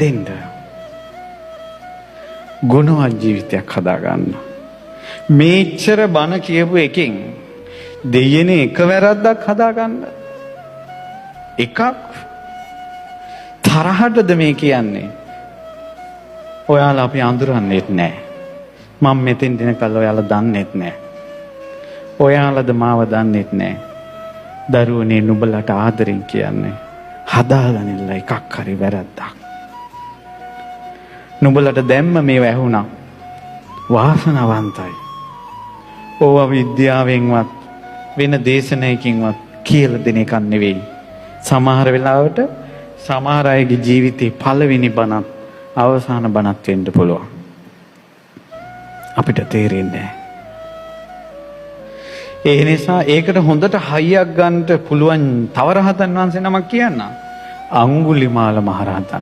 හැදෙන්න. ගුණවත් ජීවිතයක් හදාගන්න. මේච්චර බණ කියපු එකෙන් දෙයනේ එක වැරද්දක් හදාගන්න. එකක් තරහටද මේ කියන්නේ? ඔයාලා අපි අඳුරන්නේත් නැහැ. මම මෙතෙන් දෙනකල් ඔයාලා දන්නේත් නැහැ. ඔයාලද මාව දන්නේත් නැහැ. දරුවනේ නුඹලට ආදරෙන් කියන්නේ හදාගන්නilla එකක් හරි වැරද්දක්. නුඹලට දැම්ම මේව ඇහුණා. වාසනාවන්තයි. ඕවා විද්‍යාවෙන්වත් වෙන දේශනයකින්වත් කියලා දෙන එකක් නෙවෙයි. සමහර වෙලාවට සමහර අයගේ ජීවිතේ පළවෙනි බණත් අවසාන බණත් වෙන්න පුළුවන්. අපිට තේරෙන්නේ නැහැ. ඒ නිසා ඒකට හොඳට හයියක් ගන්නට පුළුවන් තව රහතන් වහන්සේ නමක් කියන්න. අඟුලිමාල මහරහතන්.